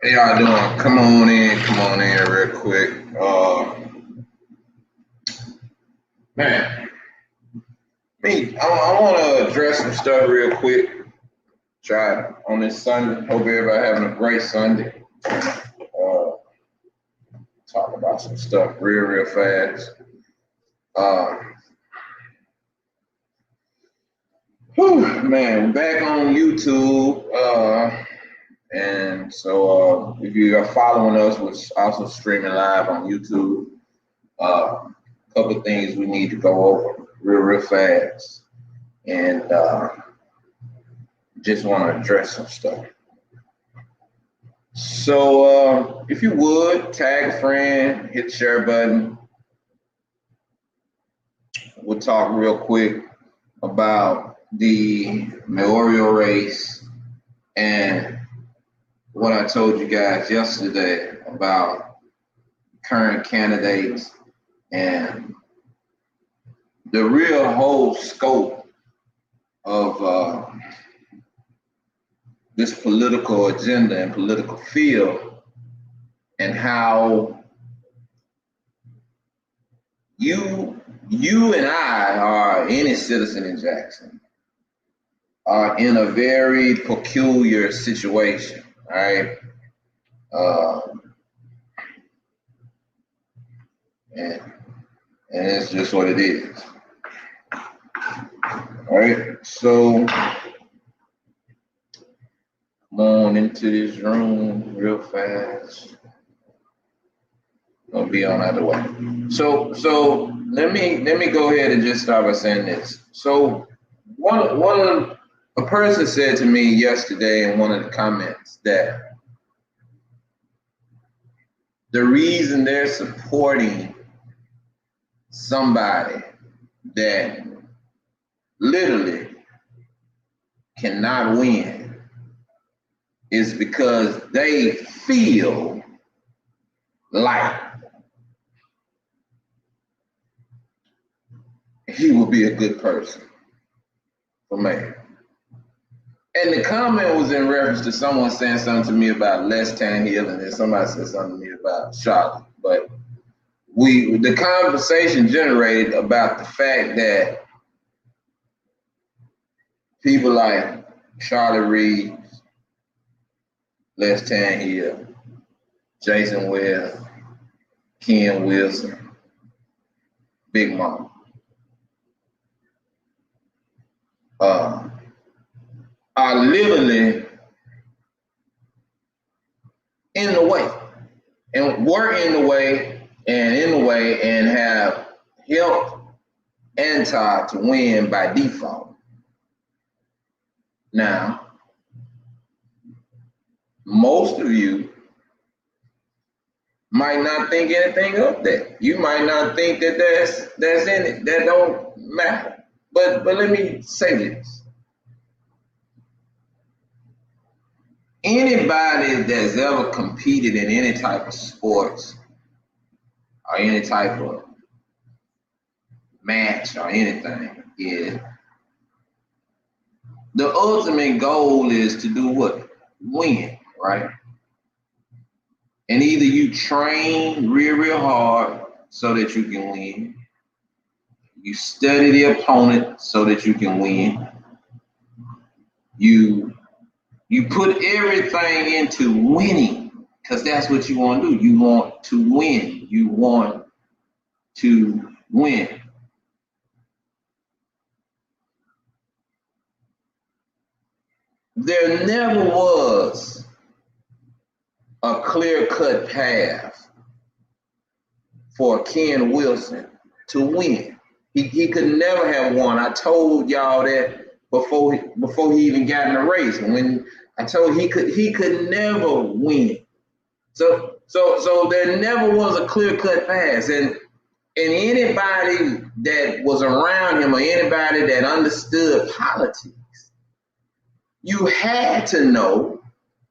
How y'all doing? Come on in real quick. Man, I want to address some stuff real quick. Try on this Sunday. Hope everybody having a great Sunday. Talk about some stuff real fast. Man, back on YouTube. And so if you are following us, we're also streaming live on YouTube. A couple of things we need to go over real fast. And just want to address some stuff. So if you would, tag a friend, hit the share button. We'll talk real quick about the mayoral race and what I told you guys yesterday about current candidates and the real whole scope of this political agenda and political field, and how you and I, or any citizen in Jackson, are in a very peculiar situation, right? And it's just what it is. All right, so come on into this room real fast. Gonna be on either way. So let me go ahead and just start by saying this. So a person said to me yesterday in one of the comments that the reason they're supporting somebody that literally cannot win is because they feel like he will be a good person for mayor. And the comment was in reference to someone saying something to me about Les Tannehill, and then somebody said something to me about Charlotte. But the conversation generated about the fact that people like Charlotte Reeves, Les Tannehill, Jason Webb, Ken Wilson, Big Mama, are literally in the way, and were in the way, and have helped Antar to win by default. Now, most of you might not think anything of that. You might not think that that's in it. That don't matter. But let me say this. Anybody that's ever competed in any type of sports or any type of match or anything, is the ultimate goal is to do what? Win, right? And either you train real hard so that you can win, you study the opponent so that you can win, you put everything into winning, because that's what you want to do. You want to win. You want to win. There never was a clear-cut path for Ken Wilson to win. He could never have won. I told y'all that before he even got in the race. When I told he could never win. So there never was a clear-cut path. And anybody that was around him or anybody that understood politics, you had to know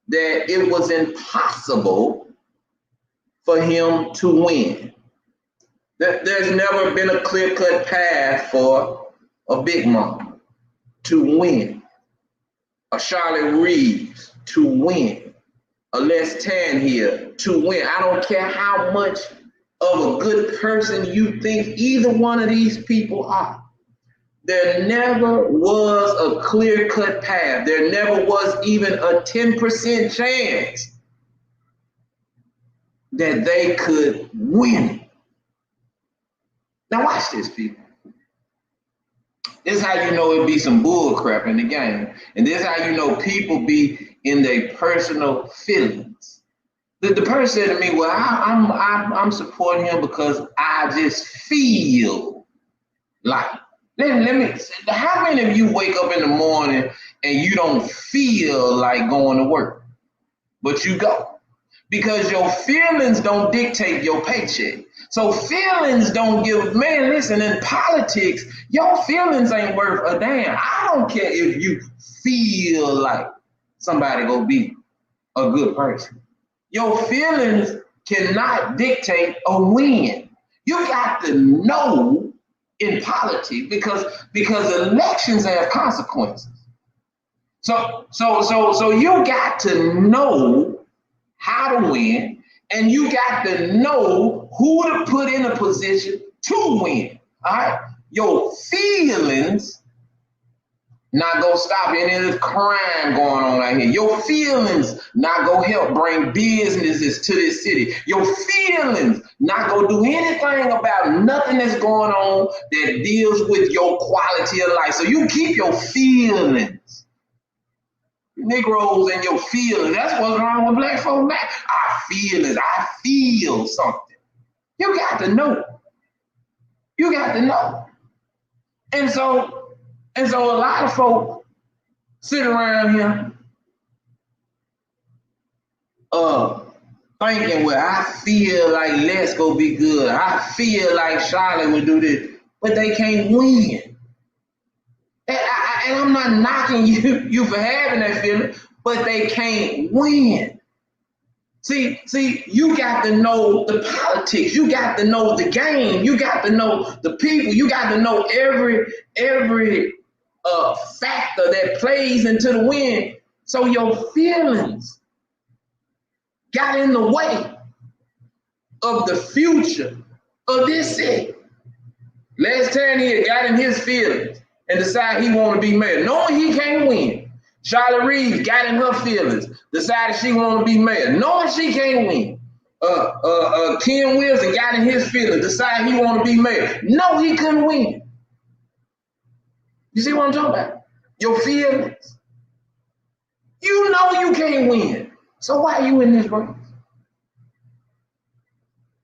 that it was impossible for him to win. There's never been a clear-cut path for a Big Mama to win, a Charlotte Reeves to win, a Les Tanhill to win. I don't care how much of a good person you think either one of these people are. There never was a clear-cut path. There never was even a 10% chance that they could win. Now watch this, people. This is how you know it be some bull crap in the game. And this is how you know people be in their personal feelings. The person said to me, well, I'm supporting him because I just feel like. Let me, how many of you wake up in the morning and you don't feel like going to work, but you go? Because your feelings don't dictate your paycheck. So feelings don't give, man, listen, in politics, your feelings ain't worth a damn. I don't care if you feel like somebody gonna be a good person. Your feelings cannot dictate a win. You got to know in politics because elections have consequences. So you got to know how to win, and you got to know who to put in a position to win. All right, your feelings not gonna stop any of this crime going on out here. Your feelings not gonna help bring businesses to this city. Your feelings not gonna do anything about nothing that's going on that deals with your quality of life. So you keep your feelings. Negroes and your feelings. That's what's wrong with black folk now. Our feelings. I feel something. You got to know. You got to know. And so a lot of folk sit around here thinking, well, I feel like Les gonna be good. I feel like Charlotte would do this, but they can't win. And I'm not knocking you for having that feeling, but they can't win. See, you got to know the politics. You got to know the game. You got to know the people. You got to know every factor that plays into the win. So your feelings got in the way of the future of this city. Les Tanhill got in his feelings and decided he want to be mayor, knowing he can't win. Charlotte Reeves got in her feelings, decided she want to be mayor, knowing she can't win. Ken Wilson got in his feelings, decided he want to be mayor. No, he couldn't win. You see what I'm talking about? Your feelings. You know you can't win. So why are you in this race?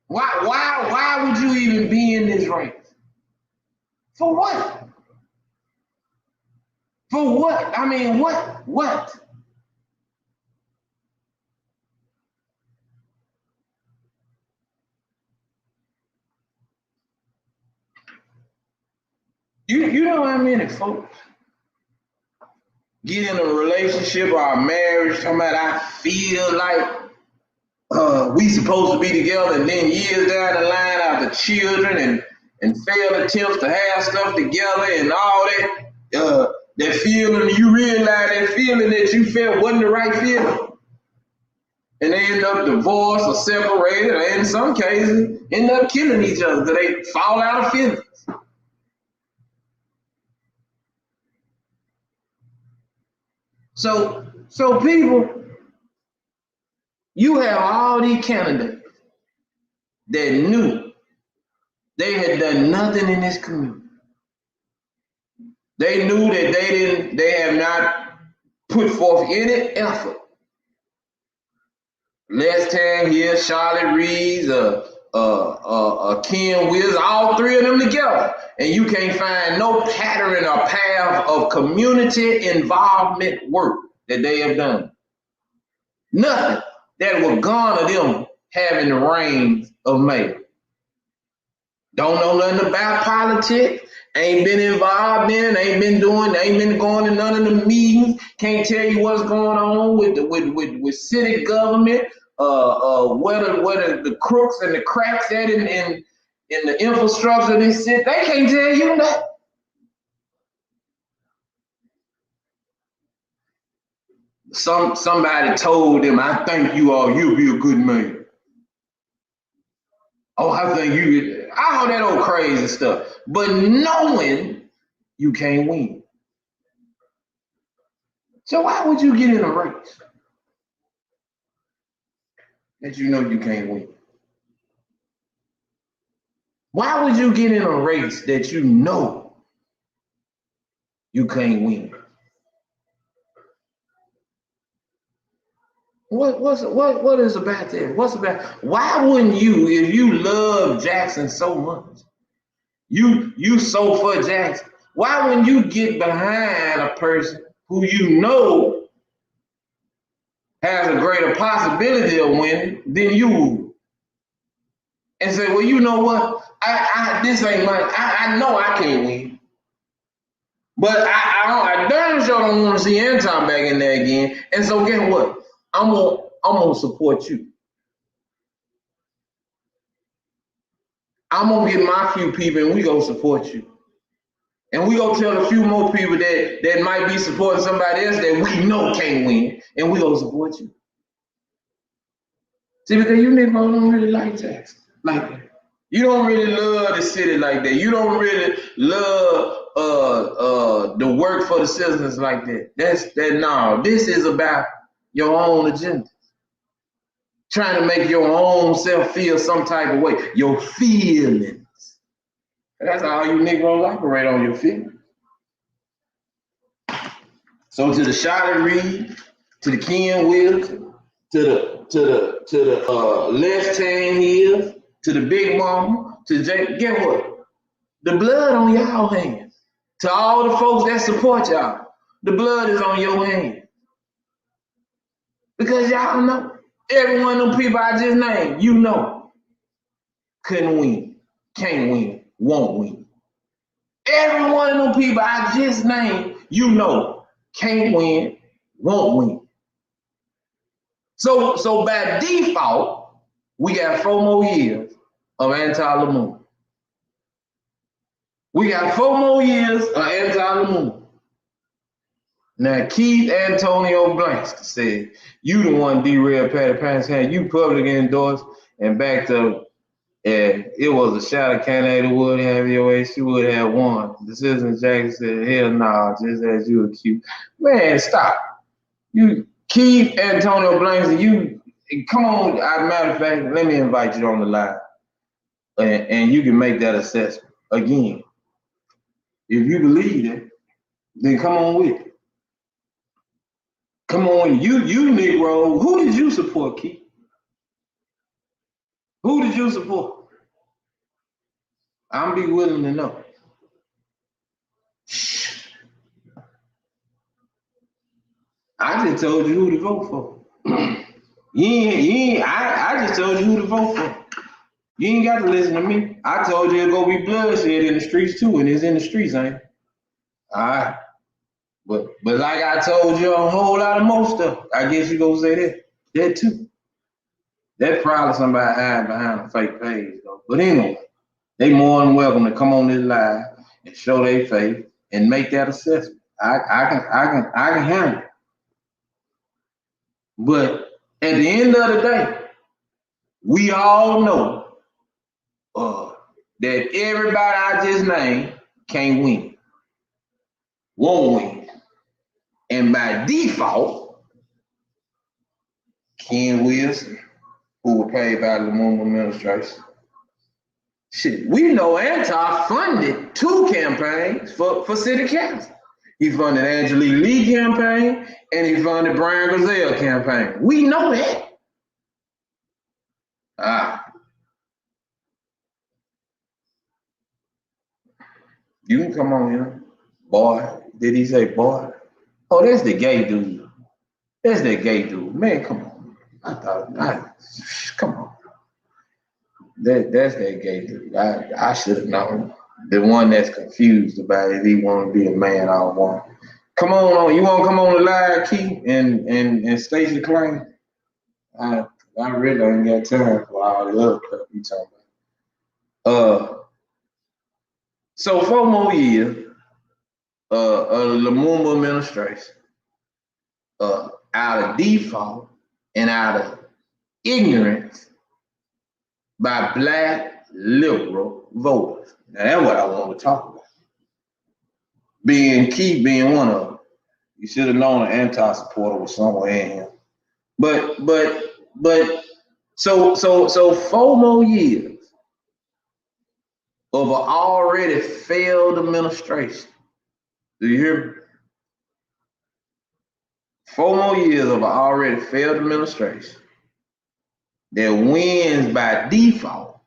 Why would you even be in this race? For what? For what? I mean, what? You know how many folks get in a relationship or a marriage talking about I feel like we supposed to be together, and then years down the line after children and failed attempts to have stuff together and all that, that feeling, you realize that feeling that you felt wasn't the right feeling. And they end up divorced or separated, or in some cases, end up killing each other because they fall out of feelings. So people, you have all these candidates that knew they had done nothing in this community. They knew that they have not put forth any effort Les Tangier, Charlotte Reeves, Ken Wills, all three of them together. And you can't find no pattern or path of community involvement work that they have done. Nothing that will garner them having the reins of mayor. Don't know nothing about politics. Ain't been involved in, ain't been going to none of the meetings. Can't tell you what's going on with city government. Where the crooks and the cracks at in the infrastructure of this city. They can't tell you that. Somebody told them, I think you'll be a good mayor. Oh, I think you, all that old crazy stuff. But knowing you can't win. So why would you get in a race that you know you can't win? Why would you get in a race that you know you can't win? What is about that? What's about? Why wouldn't you, if you love Jackson so much, you so for Jackson, why wouldn't you get behind a person who you know has a greater possibility of winning than you would? And say, well, you know what? This ain't my, I know I can't win. But I damn sure don't want to see Anton back in there again. And so guess what? I'm gonna support you. I'm gonna get my few people and we gonna support you. And we gonna tell a few more people that might be supporting somebody else that we know can't win, and we gonna support you. See, because you niggas don't really like Jackson like that. You don't really love the city like that. You don't really love the work for the citizens like that. No, this is about your own agenda. Trying to make your own self feel some type of way. Your feelings. That's how you niggas operate, on your feelings. So to the Charlotte Reed, to the Ken Wills, to the Les Tangier, to the Big Mama, to Jay, guess what? The blood on y'all hands. To all the folks that support y'all, the blood is on your hands. Because y'all know, every one of them people I just named, you know, couldn't win, can't win, won't win. Every one of them people I just named, you know, can't win, won't win. So by default, we got 4 more years of Anti-Lamont. We got 4 more years of Anti-Lamont. Now, Keith Antonio Blanks said, you the one derailed Patty Pants hand. You publicly endorsed and backed up, and it was a shadow candidate who would have your way. She would have won. The citizen Jackson said, hell no, just as you accused. Man, stop. You, Keith Antonio Blanks, you, come on. As a matter of fact, let me invite you on the line, and you can make that assessment. Again, if you believe it, then come on with it. Come on, you Negro. Who did you support, Keith? Who did you support? I'm be willing to know. I just told you who to vote for. I just told you who to vote for. You ain't got to listen to me. I told you it's gonna be bloodshed in the streets too, and it's in the streets, ain't it? All right. But like I told you a whole lot of more stuff. I guess you gonna say that too. That probably somebody hiding behind a fake page though. But anyway, they more than welcome to come on this live and show their faith and make that assessment. I can handle it. But at the end of the day, we all know that everybody I just named can't win, won't win. And by default, Ken Wilson, who were paid by the Lamont administration. Shit, we know Antar funded 2 campaigns for city council. He funded Angelique Lee campaign and he funded Brian Gazelle campaign. We know that. You can come on here. Boy, did he say boy? Oh, that's the gay dude. That's the gay dude. Man, come on. Come on. That's that gay dude. I should have known. The one that's confused about if he want to be a man or a woman. Come on, you want to come on the live, Keith, and state your claim? I really ain't got time for all the other stuff you talking about. So 4 more years of the Lumumba administration, out of default and out of ignorance by black liberal voters. Now that's what I want to talk about. Keith being one of them. You should have known an anti-supporter was somewhere in here. But so 4 more years of an already failed administration. Do you hear me? 4 more years of an already failed administration that wins by default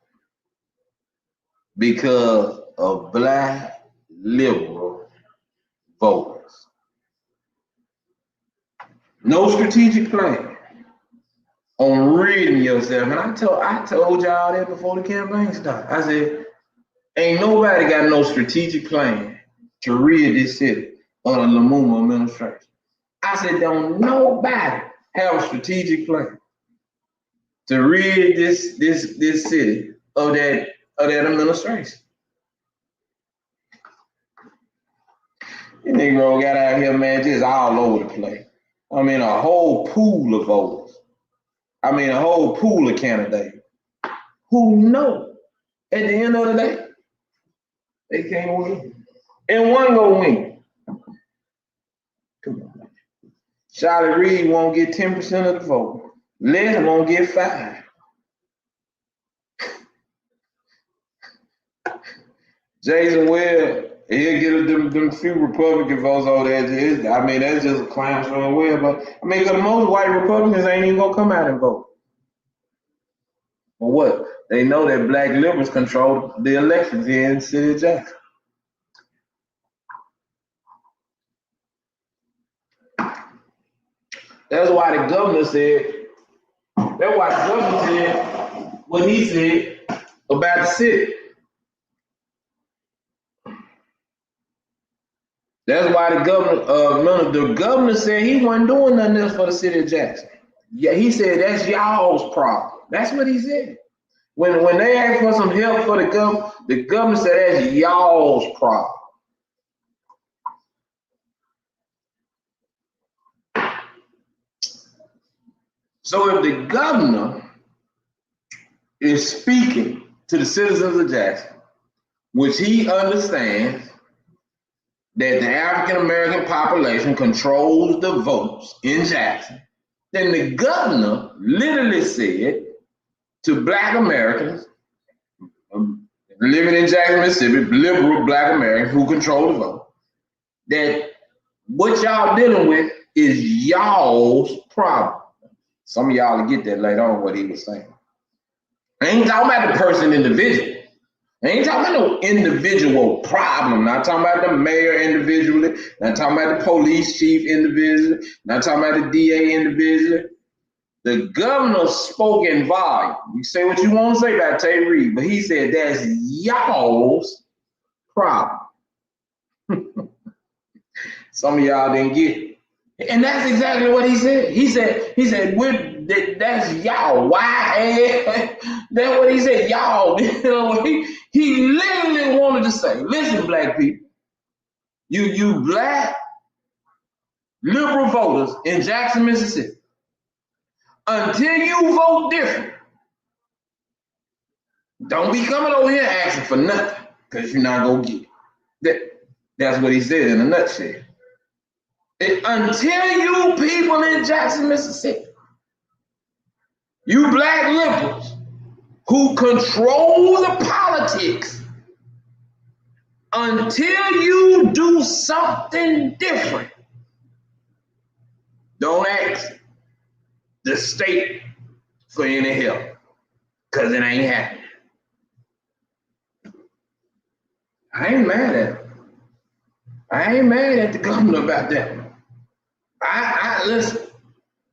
because of black liberal voters. No strategic plan on ridding yourself. And I told y'all that before the campaign started. I said, ain't nobody got no strategic plan to rid this city under the Lumumba administration. I said, don't nobody have a strategic plan to rid this city of that administration. The Negro got out here, man, just all over the place. I mean, a whole pool of voters. I mean, a whole pool of candidates who know at the end of the day, they can't win. And one gonna win. Come on. Charlie Reed won't get 10% of the vote. Les won't get 5%. Jason Webb, he'll get them few Republican votes over there. I mean, that's just a clown showing Webb. But I mean, because most white Republicans ain't even gonna come out and vote. For what? They know that black liberals control the elections here in the city of Jackson. That's why the governor said what he said about the city. That's why the governor said he wasn't doing nothing else for the city of Jackson. Yeah, he said that's y'all's problem. That's what he said. When they asked for some help for the governor said that's y'all's problem. So if the governor is speaking to the citizens of Jackson, which he understands that the African American population controls the votes in Jackson, then the governor literally said to black Americans living in Jackson, Mississippi, liberal black Americans who control the vote, that what y'all dealing with is y'all's problem. Some of y'all will get that later on what he was saying. I ain't talking about the person individually. I ain't talking about no individual problem. Not talking about the mayor individually. Not talking about the police chief individually. Not talking about the DA individually. The governor spoke in volume. You say what you want to say about Tate Reed, but he said that's y'all's problem. Some of y'all didn't get it. And that's exactly what he said. He said, that's y'all. Why? That's what he said, y'all. You know, he literally wanted to say, listen, black people, you black liberal voters in Jackson, Mississippi, until you vote different, don't be coming over here asking for nothing, because you're not going to get it. That's what he said in a nutshell. Until you people in Jackson, Mississippi, you black liberals who control the politics, until you do something different, don't ask the state for any help, because it ain't happening. I ain't mad at it. I ain't mad at the governor about that. Listen,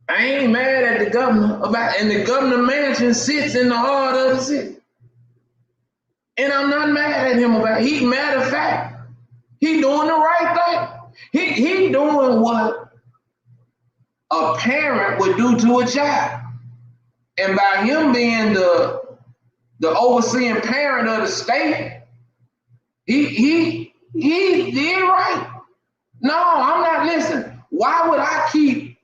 I ain't mad at the governor about, and the governor mansion sits in the heart of the city. And I'm not mad at him about it. Matter of fact, he doing the right thing. He doing what a parent would do to a child. And by him being the overseeing parent of the state, he did right. No, I'm not listening. Why would I keep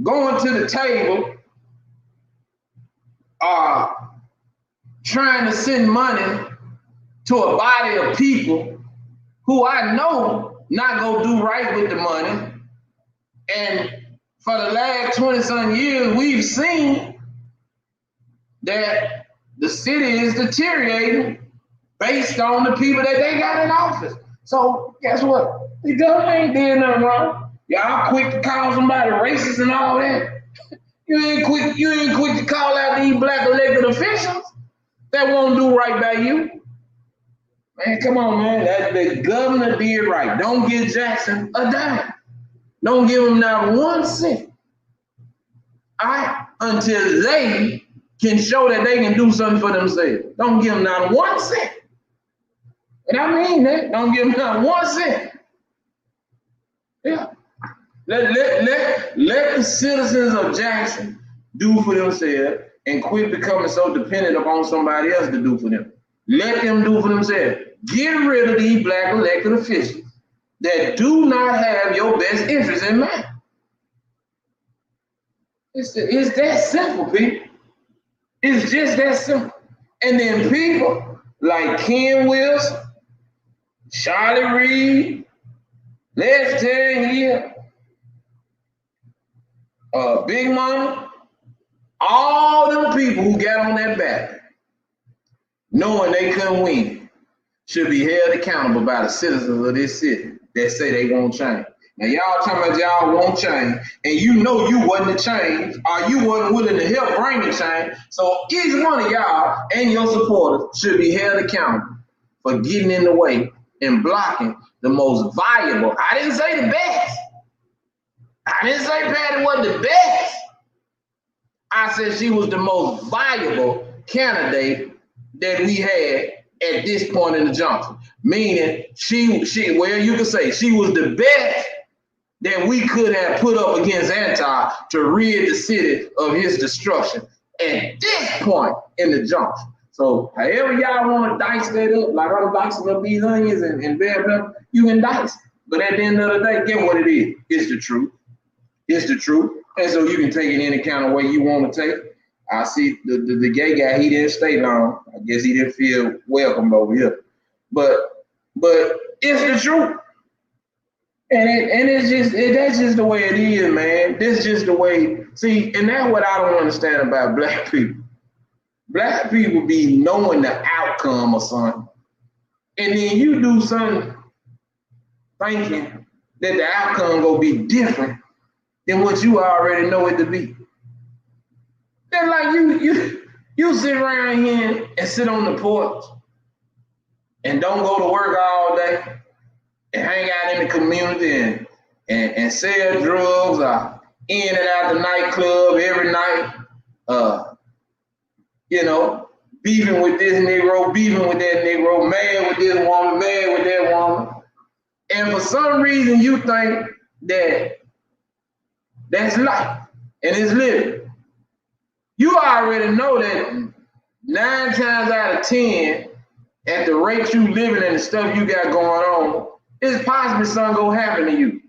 going to the table trying to send money to a body of people who I know not gonna do right with the money? And for the last 20-some years, we've seen that the city is deteriorating based on the people that they got in office. So guess what? The government ain't did nothing wrong. Y'all quick to call somebody racist and all that. You ain't quick to call out these black elected officials that won't do right by you. Man, come on, man. The governor did right. Don't give Jackson a dime. Don't give him not 1 cent. All right? Until they can show that they can do something for themselves. Don't give them not 1 cent. And I mean that. Don't give them not 1 cent. Yeah. Let the citizens of Jackson do for themselves and quit becoming so dependent upon somebody else to do for them. Let them do for themselves. Get rid of these black elected officials that do not have your best interest in mind. It's that simple, people. It's just that simple. And then people like Ken Wilson, Charlie Reed, Les Terry Hill, Big Mama, all them people who got on that ballot, knowing they couldn't win, should be held accountable by the citizens of this city that say they won't change. Now y'all talking about y'all won't change, and you know you wasn't to change, or you wasn't willing to help bring the change. So each one of y'all and your supporters should be held accountable for getting in the way and blocking the most viable. I didn't say the best. I didn't say Patty was the best. I said she was the most viable candidate that we had at this point in the junction. Meaning well, you could say she was the best that we could have put up against Anti to rid the city of his destruction at this point in the junction. So however y'all want to dice that up, like I'm dicing up these onions and bell pepper, you can dice. But at the end of the day, get what it is. It's the truth. It's the truth. And so you can take it any kind of way you want to take it. I see the gay guy, he didn't stay long. I guess he didn't feel welcome over here. But it's the truth. And that's just the way it is, man. This is just the way. See, and that's what I don't understand about black people. Black people be knowing the outcome of something, and then you do something thinking that the outcome gonna be different than what you already know it to be. Then like you sit around here and sit on the porch and don't go to work all day and hang out in the community and sell drugs or in and out the nightclub every night, beefing with this Negro, beefing with that Negro, mad with this woman, mad with that woman. And for some reason you think that that's life and it's living. You already know that 9 times out of 10, at the rate you living and the stuff you got going on, it's possibly something gonna happen to you.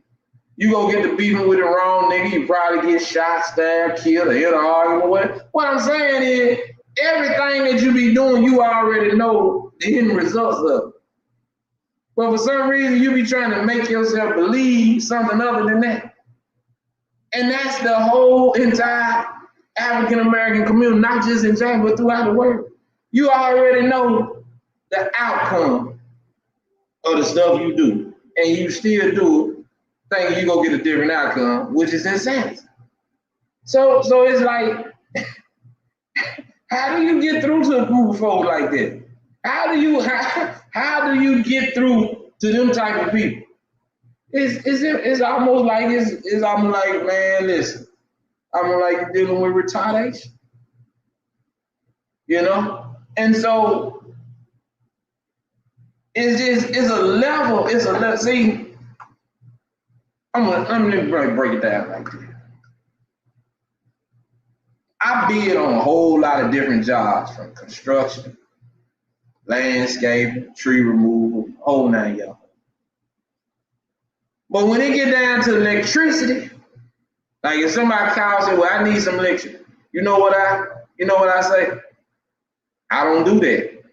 You gonna get to beefing with the wrong nigga, you probably get shot, stabbed, killed, or hit an argument. What I'm saying is, everything that you be doing, you already know the end results of it. But for some reason, you be trying to make yourself believe something other than that. And that's the whole entire African-American community, not just in Jackson, but throughout the world. You already know the outcome of the stuff you do, and you still do it, thinking you're gonna get a different outcome, which is insanity. So it's like, how do you get through to a group of folks like that? How do you get through to them type of people? It's almost like I'm like, man, listen, I'm like dealing with retardation, you know? And so it's a level, see, let me break it down like this. I bid on a whole lot of different jobs, from construction, landscaping, tree removal, whole 9 yards. But when it get down to electricity, like if somebody calls and say, well, I need some electricity, you know what I say? I don't do that.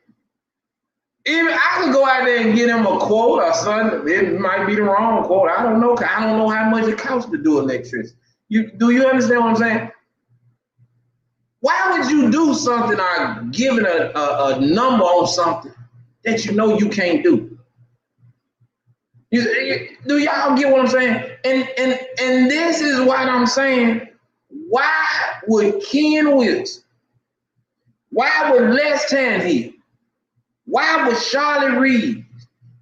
Even I can go out there and get him a quote or something. It might be the wrong quote. I don't know. I don't know how much it costs to do electricity. Do you understand what I'm saying? Why would you do something or give it a number on something that you know you can't do? Do y'all get what I'm saying? And this is what I'm saying. Why would Ken Wilson? Why would Les Tannehill? Why would Charlotte Reed?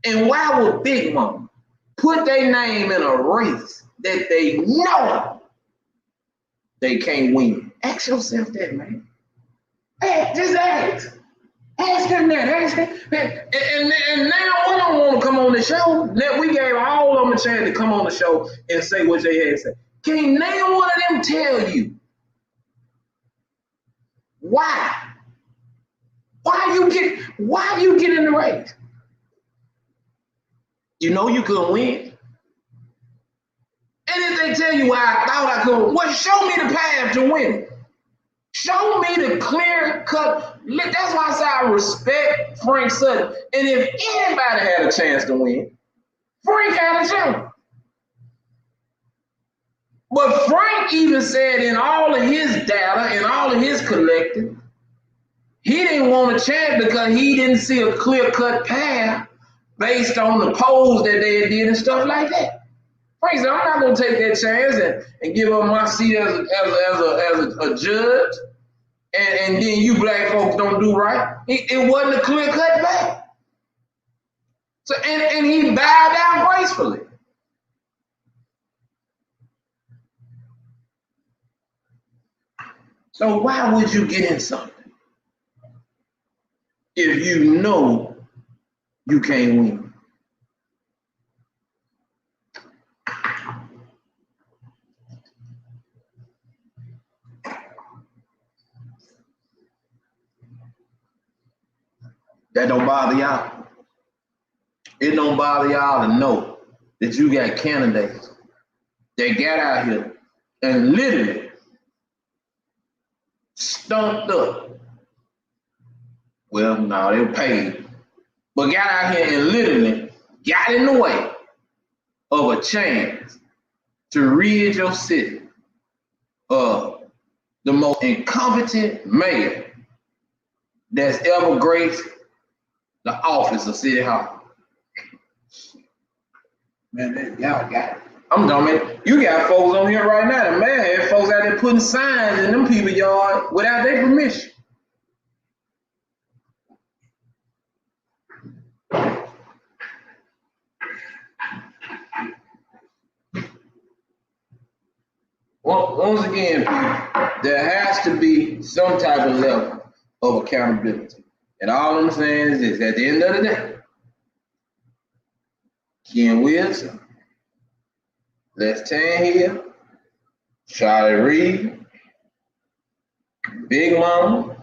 And why would Big Mama put their name in a race that they know they can't win? Ask yourself that, man. Hey, just ask. Ask him that. Ask him. And now one of them want to come on the show. Now we gave all of them a chance to come on the show and say what they had to say. Can name one of them tell you why? Why you get in the race? You know you couldn't win. And if they tell you why I thought I could, well, show me the path to win. Show me the clear cut. That's why I say I respect Frank Sutton. And if anybody had a chance to win, Frank had a chance. But Frank even said in all of his data and all of his collective, he didn't want a chance because he didn't see a clear-cut path based on the polls that they did and stuff like that. Frank said, I'm not going to take that chance and give up my seat as a judge, and then you black folks don't do right. It wasn't a clear-cut path. So, and he bowed down gracefully. So why would you get in something if you know you can't win? That don't bother y'all. It don't bother y'all to know that you got candidates that got out here and literally stumped up. Well, no, they were paid, but got out here and literally got in the way of a chance to rid your city of the most incompetent mayor that's ever graced the office of City Hall. Man, y'all got it. I'm done, man. You got folks on here right now. The mayor had folks out there putting signs in them people's yard without their permission. Well, once again, people, there has to be some type of level of accountability. And all I'm saying is this, at the end of the day, Ken Wilson, Les Tannehill, Charlotte Reed, Big Mama,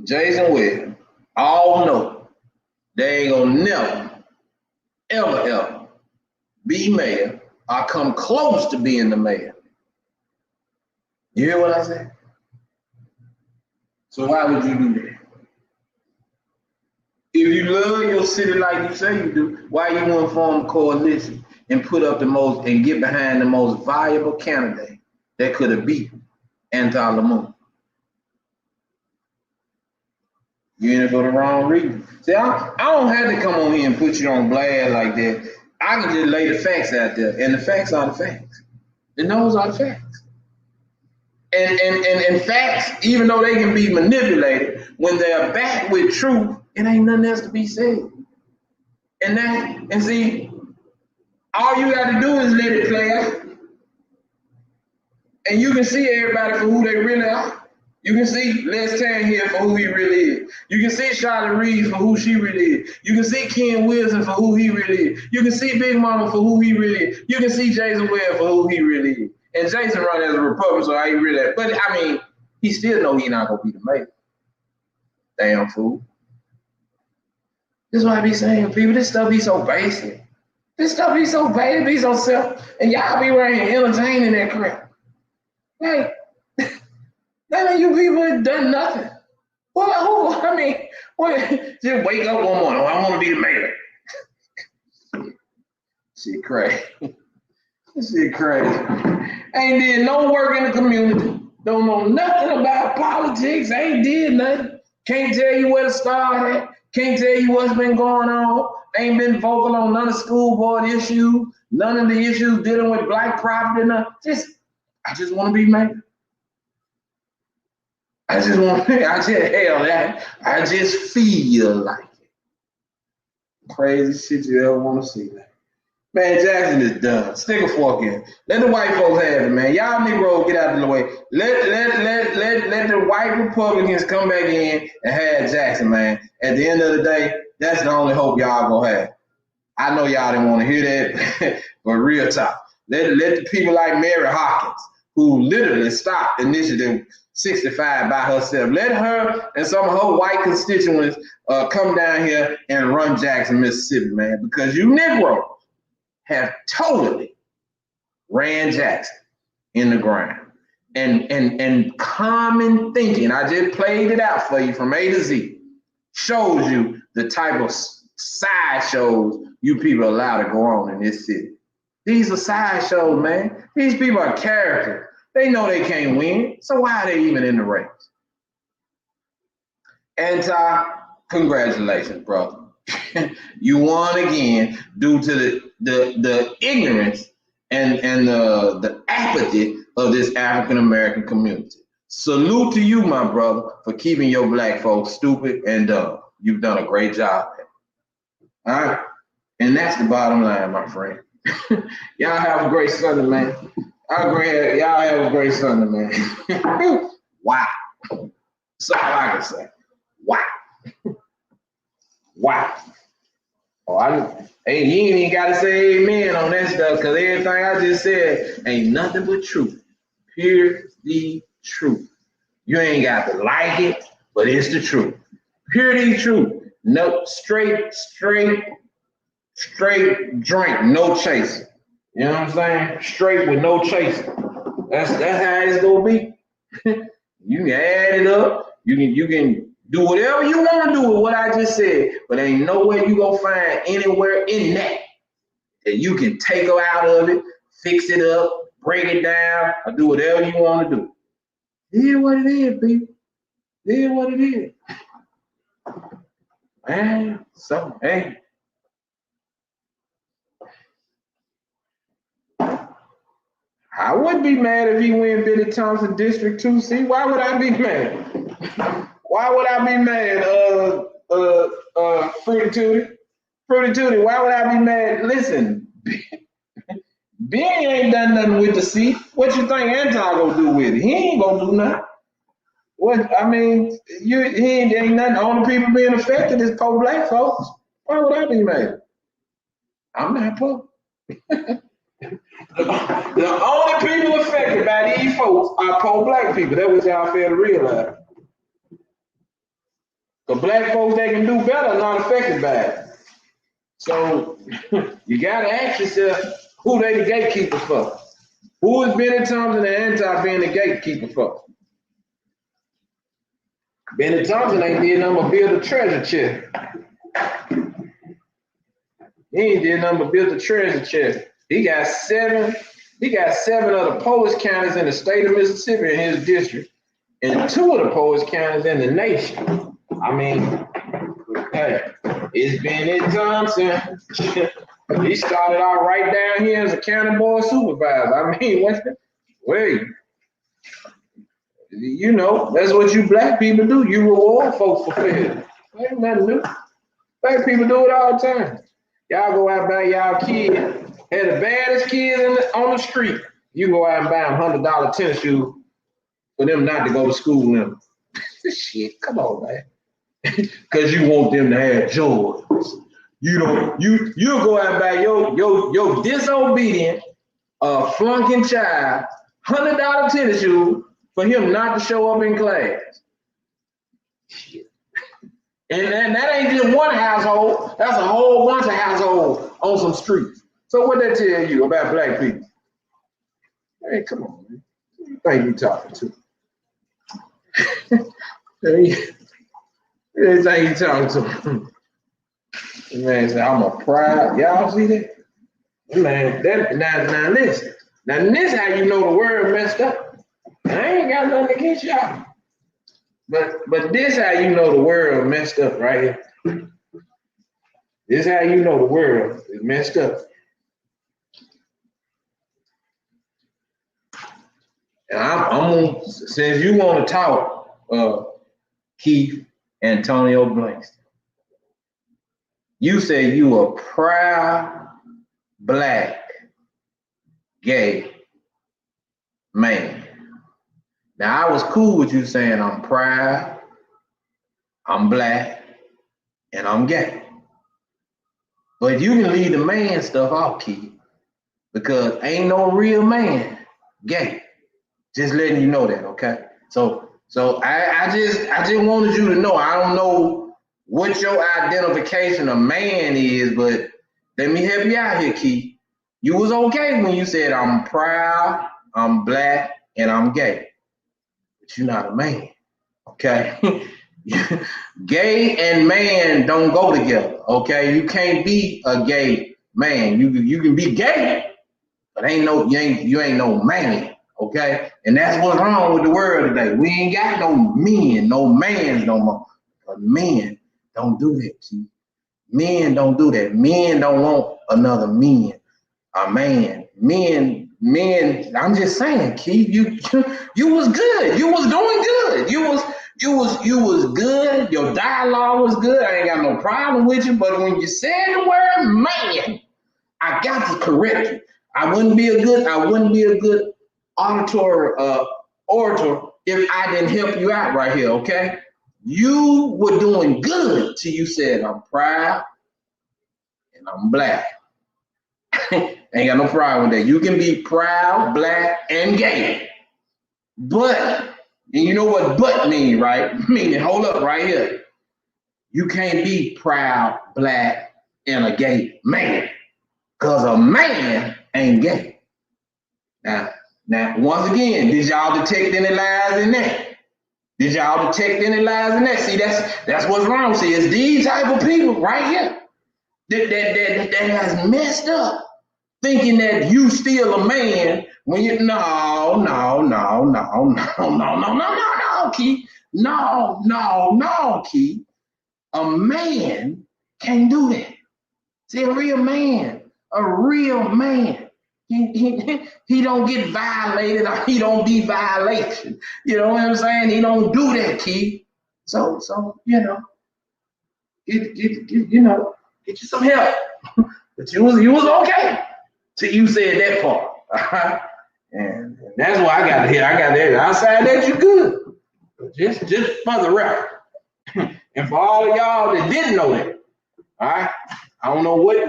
Jason Webb, all know they ain't gonna never, ever be mayor or come close to being the mayor. You hear what I said? So why would you do that? If you love your city like you say you do, why you want to form a coalition and put up the most and get behind the most viable candidate that could have beat Anton Lamont? You in it for the wrong reason. See, I don't have to come on here and put you on blast like that. I can just lay the facts out there, and the facts are the facts. And those are the facts. And facts, even though they can be manipulated, when they're backed with truth, it ain't nothing else to be said. And see, All you got to do is let it play out. And you can see everybody for who they really are. You can see Les Tannehill for who he really is. You can see Charlotte Reed for who she really is. You can see Ken Wilson for who he really is. You can see Big Mama for who he really is. You can see Jason Webb for who he really is. And Jason run as a Republican, so how he really is. But I mean, he still know he not gonna be the mayor. Damn fool. This is why I be saying, people, this stuff be so basic. This stuff be so basic, be so simple. And y'all be right here entertaining that crap. Like, none of you people have done nothing. Well, I mean, just wake up one morning, I want to be the mayor. Shit crazy. Shit crazy. Ain't did no work in the community. Don't know nothing about politics. Ain't did nothing. Can't tell you where to start at. Can't tell you what's been going on. Ain't been vocal on none of school board issues. None of the issues dealing with black property. I just want to be mayor. I just feel like it. Crazy shit you ever want to see, man. Man, Jackson is done. Stick a fork in. Let the white folks have it, man. Y'all Negroes get out of the way. Let the white Republicans come back in and have Jackson, man. At the end of the day, that's the only hope y'all gonna have. I know y'all didn't want to hear that, but real talk. Let the people like Mary Hawkins, who literally stopped Initiative 65 by herself. Let her and some of her white constituents come down here and run Jackson, Mississippi, man, because you Negroes have totally ran Jackson in the ground. And common thinking, I just played it out for you from A to Z, shows you the type of sideshows you people allow to go on in this city. These are sideshows, man. These people are characters. They know they can't win, so why are they even in the race? Congratulations, brother. You won again due to the ignorance and the apathy of this African American community. Salute to you, my brother, for keeping your black folks stupid and dumb. You've done a great job. All right, and that's the bottom line, my friend. Y'all have a great Sunday, man. Y'all have a great Sunday, man. Wow. That's all I can say. Wow. Wow. Hey, you ain't even got to say amen on that stuff, because everything I just said ain't nothing but truth. Pure the truth. You ain't got to like it, but it's the truth. Pure the truth. No, straight drink, no chaser. You know what I'm saying? Straight with no chaser. That's how it's gonna be. You can add it up. You can do whatever you want to do with what I just said, but ain't nowhere you gonna find anywhere in that you can take her out of it, fix it up, break it down, or do whatever you want to do. It is what it is, people. It is what it is. Man, so hey. I would be mad if he win Billy Thompson District 2C. Why would I be mad? Why would I be mad? Fruity Tootie, why would I be mad? Listen, Benny ain't done nothing with the seat. What you think Anton gonna do with it? He ain't gonna do nothing. He ain't nothing. The only people being affected is poor black folks. Why would I be mad? I'm not poor. The only people affected by these folks are poor black people. That's what y'all fail to realize. The black folks that can do better are not affected by it. So you gotta ask yourself, who they the gatekeepers for? Who is Benny Thompson and Anti being the gatekeeper for? Benny Thompson ain't did nothing but build a treasure chest. He ain't did nothing but build a treasure chest. He got seven of the poorest counties in the state of Mississippi in his district, and 2 of the poorest counties in the nation. I mean, hey, it's Benny Thompson. He started out right down here as a county board supervisor. I mean, wait. You know, that's what you black people do. You reward folks for failure. Ain't nothing new. Black people do it all the time. Y'all go out by y'all kids had the baddest kids on the street. You go out and buy them $100 tennis shoes for them not to go to school in them. Shit, come on, man. Because you want them to have Jordans. You go out and buy your disobedient, flunking child $100 tennis shoes for him not to show up in class. Shit. And that ain't just one household. That's a whole bunch of households on some streets. So what that tell you about black people? Hey, come on, man. Who you think you talking to? Who you think you talking to? Man said, I'm a proud. Y'all see that? Man, now listen. Now this how you know the world messed up. I ain't got nothing against y'all. But this how you know the world messed up right here. This how you know the world is messed up. And I'm since you want to talk, Keith Antonio Blankston, you say you a proud black gay man. Now I was cool with you saying I'm proud, I'm black, and I'm gay. But you can leave the man stuff off, Keith, because ain't no real man gay. Just letting you know that, okay? So I just wanted you to know. I don't know what your identification of man is, but let me help you out here, Keith. You was okay when you said I'm proud, I'm black, and I'm gay. But you're not a man, okay? Gay and man don't go together, okay? You can't be a gay man. You can be gay, but you ain't no man. Okay, and that's what's wrong with the world today. We ain't got no men, no mans no more. But men don't do that, Keith. Men don't do that. Men don't want another man, a man. Men. I'm just saying, Keith. You was good. You was doing good. You was good. Your dialogue was good. I ain't got no problem with you. But when you said the word man, I got to correct you. I wouldn't be a good orator if I didn't help you out right here, okay? You were doing good till you said I'm proud and I'm black. Ain't got no problem with that. You can be proud, black, and gay. But, and you know what but mean, right? Meaning, hold up right here. You can't be proud, black, and a gay man. Because a man ain't gay. Now, once again, did y'all detect any lies in that? Did y'all detect any lies in that? See, that's what's wrong. See, it's these type of people right here that has messed up, thinking that you still a man when you no, Keith. No, Keith. A man can't do that. See, a real man. He don't get violated or he don't be violation. You know what I'm saying? He don't do that, Keith. So you know, get you some help. But you was okay till you said that part. And that's why I got to hear. I got that. Outside that, you good. Just for the record. And for all of y'all that didn't know that, all right. I don't know where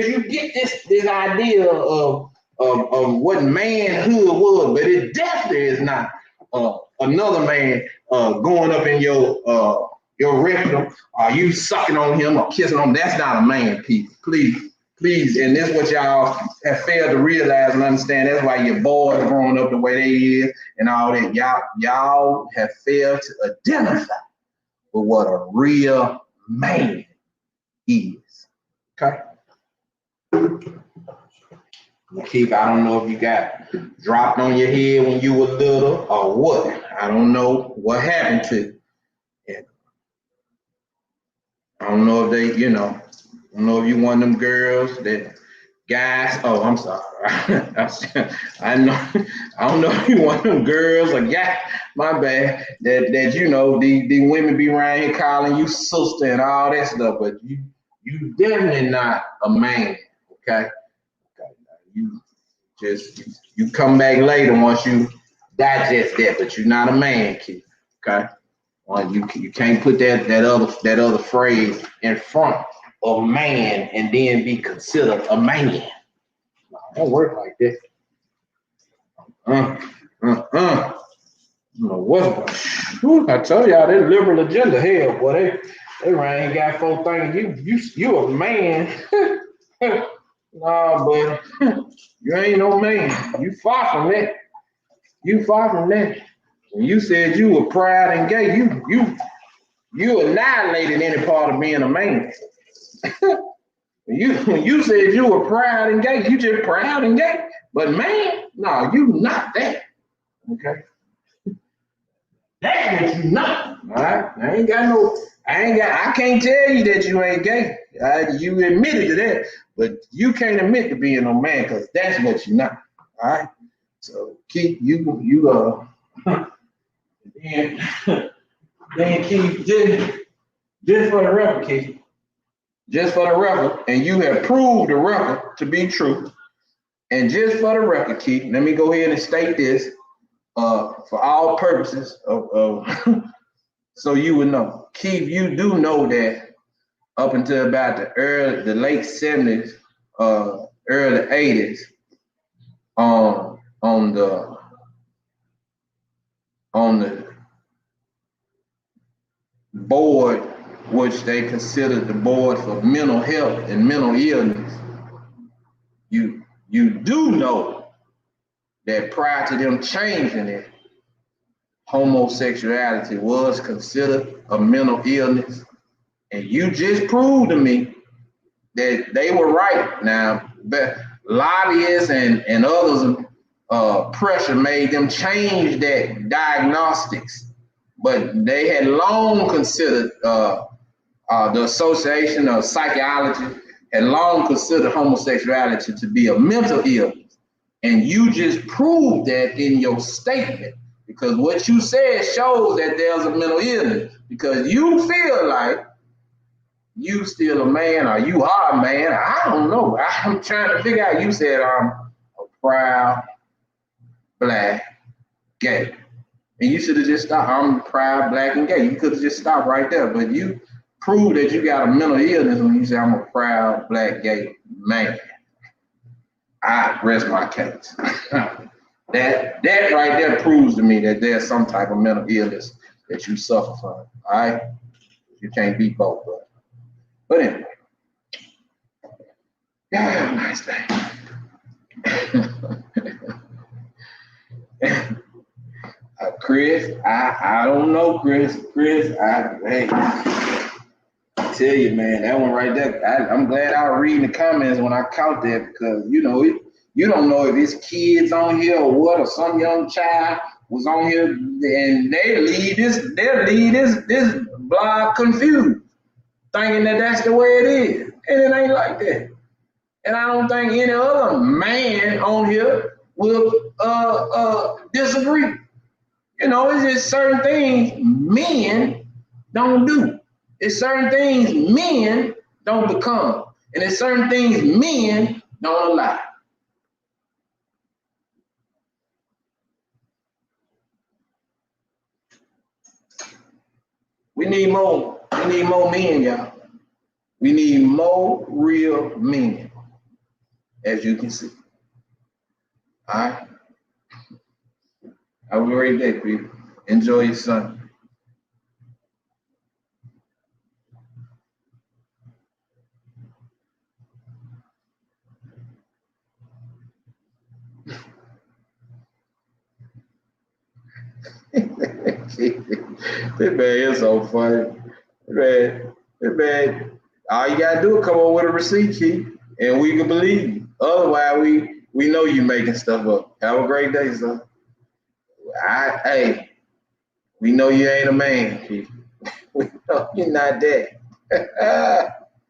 you get this idea of what manhood was, but it definitely is not another man going up in your rectum, or you sucking on him or kissing on him. That's not a man, people. Please, and that's what y'all have failed to realize and understand. That's why your boys are growing up the way they is and all that. Y'all have failed to identify with what a real man is. Okay. Keith, I don't know if you got dropped on your head when you were little or what. I don't know what happened to you. Yeah. I don't know if they, I don't know if you one of them girls that guys. Oh, I'm sorry. I don't know if you one of them girls or guys. My bad. That the women be around here calling you sister and all that stuff, but you definitely not a man, okay? you come back later once you digest that, but you're not a man, Keith. Okay? Well, you can't put that other phrase in front of man and then be considered a man. No, it don't work like that. You know what's I tell y'all that liberal agenda, hell, boy, they ain't got folks thinking you a man. Nah, but you ain't no man. You far from that. You far from that. When you said you were proud and gay, you annihilated any part of being a man. When you said you were proud and gay, you just proud and gay. But man, no, you not that. Okay. That's what you not. All right. I can't tell you that you ain't gay. You admitted to that, but you can't admit to being no man because that's what you not. All right. So Keith, then Keith, just for the record, Keith, just for the record, and you have proved the record to be true. And just for the record, Keith, let me go ahead and state this for all purposes of so you would know. Keith, you do know that up until about the late 70s, early 80s, on the board, which they considered the board for mental health and mental illness, you do know that prior to them changing it, homosexuality was considered a mental illness. And you just proved to me that they were right. Now, but lobbyists and others pressure made them change that diagnostics, but they had long considered the Association of Psychology had long considered homosexuality to be a mental illness. And you just proved that in your statement, because what you said shows that there's a mental illness, because you feel like you still a man or you are a man. I don't know. I'm trying to figure out. You said I'm a proud black gay. And you should have just stopped. I'm proud black and gay. You could have just stopped right there. But you proved that you got a mental illness when you say I'm a proud black gay man. I rest my case. That right there proves to me that there's some type of mental illness that you suffer from. All right? You can't be both, bro. But anyway, y'all have a nice day. Chris, I don't know, Chris. Hey, I tell you, man, that one right there. I'm glad I was reading the comments when I caught that, because you don't know if it's kids on here or what, or some young child was on here, and they'll leave this blog confused, thinking that that's the way it is, and it ain't like that. And I don't think any other man on here will disagree. It's just certain things men don't do. It's certain things men don't become. And it's certain things men don't allow. We need more men, y'all. We need more real men, as you can see. All right? Have a great day, people. Enjoy your Sunday. This man is so funny. Man, all you gotta do is come up with a receipt, Keith, and we can believe you. Otherwise, we know you making stuff up. Have a great day, son. Hey, we know you ain't a man, Keith. We know you're not that.